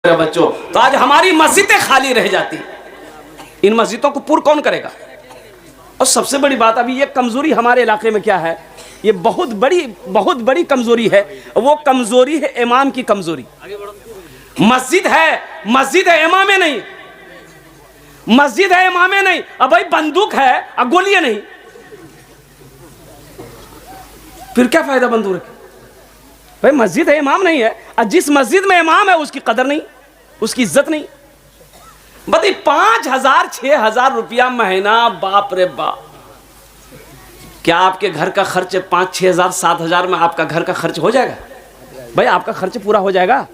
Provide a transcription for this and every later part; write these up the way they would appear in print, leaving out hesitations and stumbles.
बच्चों, तो आज हमारी मस्जिदें खाली रह जाती। इन मस्जिदों को पूर्ण कौन करेगा? और सबसे बड़ी बात, अभी ये कमजोरी हमारे इलाके में क्या है, ये बहुत बड़ी कमजोरी है। वो कमजोरी है इमाम की कमजोरी। मस्जिद है इमामे नहीं, मस्जिद है इमामे नहीं। अब भाई बंदूक है अब गोलियां नहीं, फिर क्या फायदा बंदूक रखे? भाई मस्जिद है इमाम नहीं है, और जिस मस्जिद में इमाम है उसकी कदर नहीं, उसकी इज्जत नहीं। बताइए 5,000 6,000 रुपया महीना, बाप रे बाप। क्या आपके घर का खर्च 5-6 हज़ार 7 हज़ार में आपका घर का खर्च हो जाएगा? भाई आपका खर्च पूरा हो जाएगा?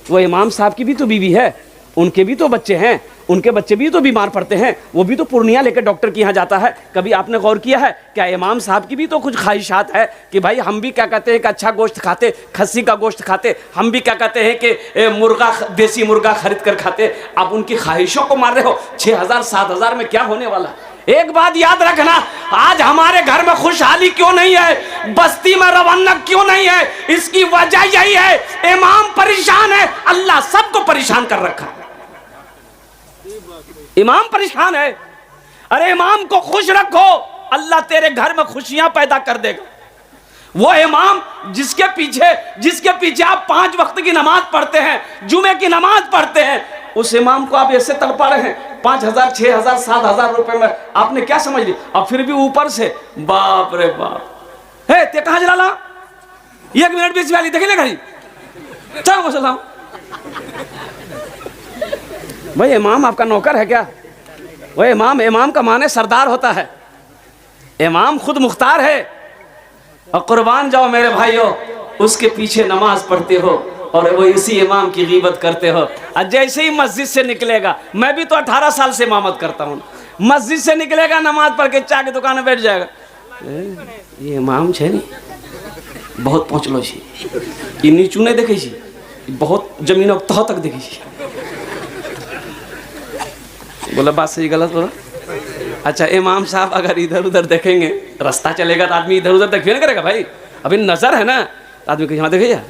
वो इमाम साहब की भी तो बीवी है, उनके भी तो बच्चे हैं, उनके बच्चे भी तो बीमार पड़ते हैं, वो भी तो पूर्णिया लेकर डॉक्टर के यहाँ जाता है। कभी आपने गौर किया है क्या इमाम साहब की भी तो कुछ ख्वाहिशात है कि भाई हम भी क्या कहते हैं कि अच्छा गोश्त खाते, खस्सी का गोश्त खाते, हम भी क्या कहते हैं कि मुर्गा, देसी मुर्गा खरीद कर खाते। आप उनकी ख्वाहिशों को मार रहे हो। 6,000 7 हज़ार में क्या होने वाला? एक बात याद रखना, आज हमारे घर में खुशहाली क्यों नहीं है, बस्ती में रवन्नक क्यों नहीं है? इसकी वजह यही है, इमाम परेशान है, अल्लाह सबको परेशान कर रखा है। इमाम परेशान है। अरे इमाम को खुश रखो, अल्लाह तेरे घर में खुशियां पैदा कर देगा। वो इमाम जिसके पीछे आप 5 वक्त की नमाज पढ़ते हैं, जुमे की नमाज पढ़ते हैं, उस इमाम को आप ऐसे तड़पा रहे हैं 5,000 6,000 7 हज़ार रुपए में। आपने क्या समझ ली? और फिर भी ऊपर से बाप रे बाप, हे ते कहां जला 1 मिनट 20 वाली देखे घड़ी चलो मसला। भाई इमाम आपका नौकर है क्या? वो इमाम का माने सरदार होता है। इमाम खुद मुख्तार है। और कुर्बान जाओ मेरे भाइयों, उसके पीछे नमाज पढ़ते हो और वो इसी इमाम की गीबत करते हो। और जैसे ही मस्जिद से निकलेगा, मैं भी तो 18 साल से इमामत करता हूँ, मस्जिद से निकलेगा नमाज पढ़ के चाय की दुकान में बैठ जाएगा। ये इमाम छे नहीं, बहुत पहुँचलो छी, ये नीचू नहीं देखे छी, बहुत जमीन तह तक देखे छी। बोला बात सही गलत बोला? अच्छा इमाम साहब अगर इधर उधर देखेंगे, रास्ता चलेगा तो आदमी इधर उधर देखिए ना करेगा। भाई अभी नजर है ना, तो आदमी को यहाँ देखे जा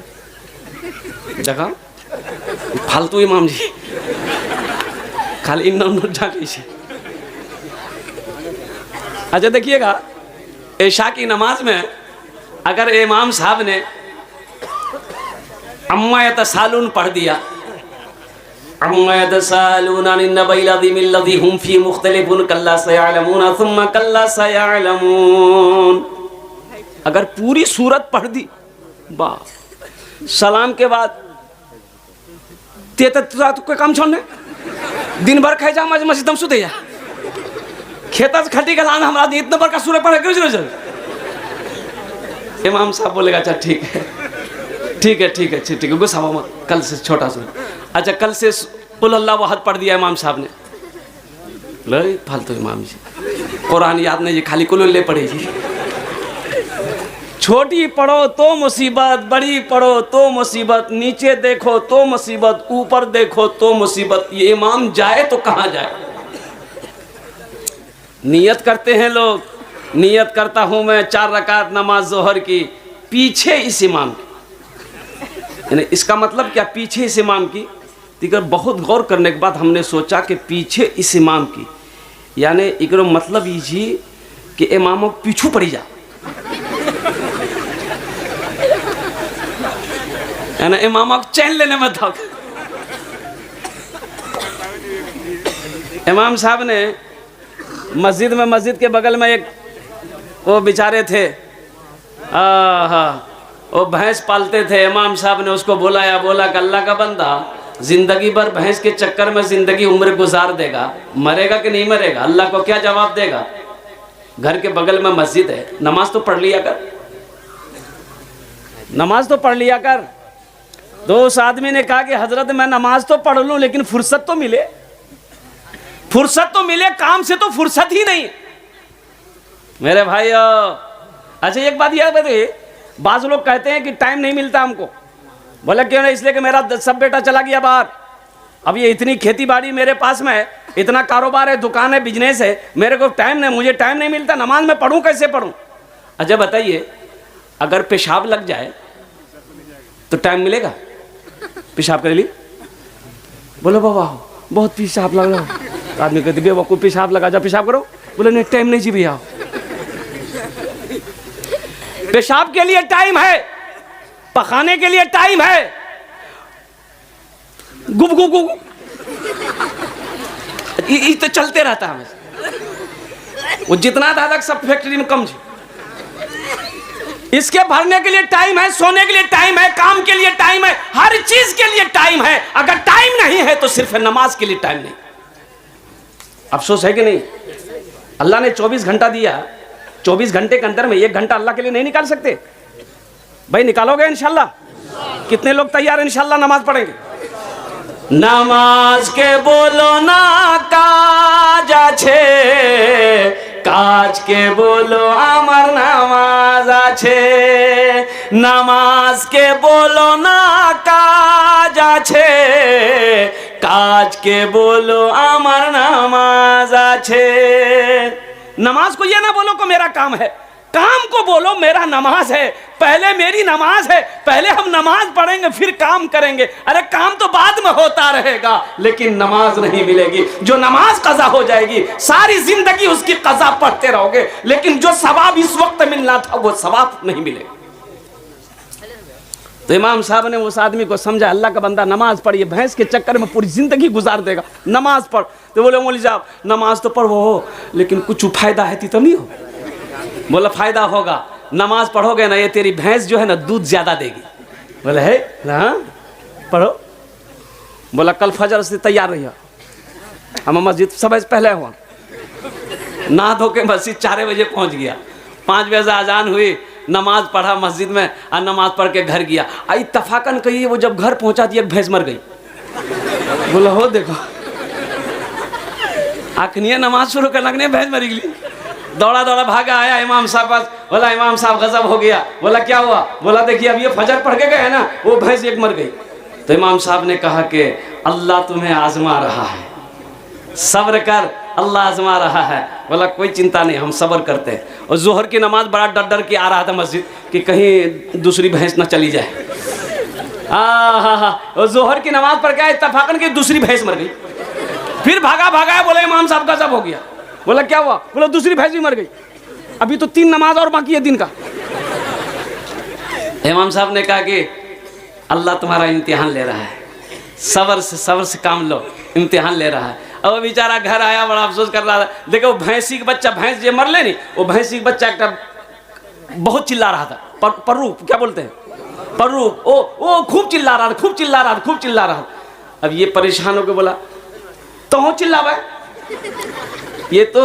देखा फालतू इमाम जी खाली इन जाके। अच्छा देखिएगा, ऐशा की नमाज में अगर इमाम साहब ने अम्मा यतसालून पढ़ दिया, अम्मा यतसालून अनिन नबइल अज़ीमिल लज़ी हुम फी मुख्तलिफून कल्ला सयअलमून सुम्मा कल्ला सयअलमून, अगर पूरी सूरत पढ़ दी, वाह, सलाम के बाद ते कोई काम छोड़ने दिन भर खाई जा मस्जिद में सुते जा, खेता से खटी गलान हमारा इतना बड़ का सूरत पढ़े क्यों? इमाम साहब बोलेगा अच्छा ठीक है गुस्सा मत, कल से छोटा सूरत। अच्छा कल से कुल अल्लाह वहद पढ़ दिया इमाम साहब ने, लो फालतू इमाम जी, कुरान याद नहीं जी, खाली कुल पढ़े जी। छोटी पढ़ो तो मुसीबत, बड़ी पढ़ो तो मुसीबत, नीचे देखो तो मुसीबत, ऊपर देखो तो मुसीबत। ये इमाम जाए तो कहाँ जाए? नियत करते हैं लोग, नियत करता हूं मैं 4 रकात नमाज जोहर की पीछे इस इमाम की। इसका मतलब क्या? पीछे इस इमाम की। इधर बहुत गौर करने के बाद हमने सोचा कि पीछे इस इमाम की, यानी इधर मतलब ये कि इमामों पीछू पड़ी जा, यानी इमाम आप चैन लेने में था। इमाम साहब ने मस्जिद के बगल में एक वो बेचारे थे, वो भैंस पालते थे। इमाम साहब ने उसको बुलाया, बोला कि अल्लाह का बंदा जिंदगी भर भैंस के चक्कर में जिंदगी उम्र गुजार देगा, मरेगा कि नहीं मरेगा? अल्लाह को क्या जवाब देगा? घर के बगल में मस्जिद है, नमाज तो पढ़ लिया कर, नमाज तो पढ़ लिया कर। तो उस आदमी ने कहा कि हजरत मैं नमाज तो पढ़ लूं, लेकिन फुर्सत तो मिले, काम से तो फुर्सत ही नहीं मेरे भाई। अच्छा एक बात याद बताइए, बाज़ लोग कहते हैं कि टाइम नहीं मिलता हमको। बोले क्यों नहीं? इसलिए कि मेरा सब बेटा चला गया बाहर, अब ये इतनी खेती बाड़ी मेरे पास में है, इतना कारोबार है, दुकान है, बिजनेस है, मेरे को टाइम नहीं, मुझे टाइम नहीं मिलता, नमाज में पढ़ूं कैसे पढ़ूं? अच्छा बताइए, अगर पेशाब लग जाए तो टाइम मिलेगा? पेशाब कर ली बोलो बाबा बहुत पेशाब लग रहा है। आदमी कहते बेवकूफ पेशाब लगा, जा पेशाब करो। बोले नहीं टाइम नहीं जी भैया, पेशाब के लिए टाइम है, पकाने के लिए टाइम है। गुब गुब गुब ये तो चलते रहता है हमेशा। वो जितना दादा सब फैक्ट्री में कम जी। इसके भरने के लिए टाइम है, सोने के लिए टाइम है, काम के लिए टाइम है, हर चीज के लिए टाइम है। अगर टाइम नहीं है तो सिर्फ नमाज के लिए टाइम नहीं। अफसोस है कि नहीं? अल्लाह ने 24 घंटा दिया, 24 घंटे के अंदर में 1 घंटा अल्लाह के लिए नहीं निकाल सकते? भाई निकालोगे इंशाल्लाह? कितने लोग तैयार हैं इंशाल्लाह नमाज पढ़ेंगे? नमाज के बोलो ना काज आछे, काज के बोलो आमार नामाज आछे। नमाज के बोलो ना काज आछे, काज के बोलो आमार नामाज आछे। नमाज को ये ना बोलो को मेरा काम है, काम को बोलो मेरा नमाज है। पहले मेरी नमाज है, पहले हम नमाज पढ़ेंगे फिर काम करेंगे। अरे काम तो बाद में होता रहेगा लेकिन नमाज नहीं मिलेगी। जो नमाज कज़ा हो जाएगी सारी जिंदगी उसकी कज़ा पढ़ते रहोगे, लेकिन जो सवाब इस वक्त मिलना था वो सवाब नहीं मिलेगा। तो इमाम साहब ने उस आदमी को समझा, अल्लाह का बंदा नमाज पढ़िए, भैंस के चक्कर में पूरी जिंदगी गुजार देगा, नमाज पढ़। तो बोले मौलवी साहब नमाज तो पढ़ो हो लेकिन कुछ फायदा है तो नहीं हो? बोला फायदा होगा, नमाज पढ़ोगे ना ये तेरी भैंस जो है ना दूध ज्यादा देगी। बोले है हाँ पढ़ो। बोला कल फजर से तैयार रहिए, हम मस्जिद सब पहले हुआ, नहा धो के मस्जिद 4 बजे पहुंच गया। 5 बजे से अजान हुई, नमाज पढ़ा मस्जिद में और नमाज पढ़ के घर गया। आई तफाकन कही वो जब घर पहुंचा तो एक भैंस मर गई। बोला हो देखो आखनिया नमाज शुरू कर लगने भैंस मरी गई। दौड़ा दौड़ा भागा आया इमाम साहब पास। बोला इमाम साहब गजब हो गया। बोला क्या हुआ? बोला देखिए अब ये फजर पढ़ के गए ना, वो भैंस एक मर गई। तो इमाम साहब ने कहा कि अल्लाह तुम्हें आजमा रहा है, सब्र कर, अल्लाह आजमा रहा है। बोला कोई चिंता नहीं, हम सब्र करते हैं। और जोहर की नमाज बड़ा डर डर के आ रहा था मस्जिद कि कहीं दूसरी भैंस ना चली जाए। और जोहर की नमाज पढ़ के इत्तफाकन की दूसरी भैंस मर गई। फिर भागा भागा, बोला इमाम साहब का सब हो गया। बोला क्या हुआ? बोला दूसरी भैंस भी मर गई, अभी तो 3 नमाज और बाकी है दिन का। इमाम साहब ने कहा कि अल्लाह तुम्हारा इम्तिहान ले रहा है, सब्र से काम लो, इम्तिहान ले रहा है। अब बेचारा घर आया बड़ा अफसोस कर रहा था। देखो भैंसी का बच्चा, भैंस जो मर ले नहीं, वो भैंसी का बच्चा एक बहुत चिल्ला रहा था, पर्रू क्या बोलते हैं, पर्रू। ओ खूब चिल्ला रहा था, खूब चिल्ला रहा था, खूब चिल्ला रहा था। अब ये परेशान होकर बोला तो हो चिल्ला भाई, ये तो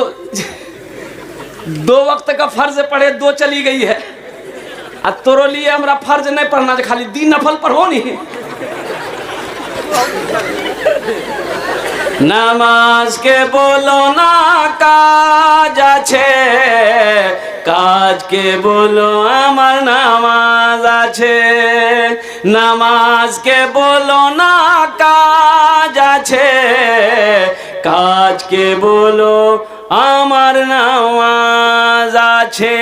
2 वक्त का फर्ज पढ़े 2 चली गई है, और तोरो लिए हमारा फर्ज नहीं पढ़ना, खाली 3 नफल पढ़ो नहीं। नमाज के बोलो ना काज आछे, काज के बोलो आमार नामाज आछे। नमाज के बोलो ना काज आछे, काज के बोलो आमार नामाज आछे।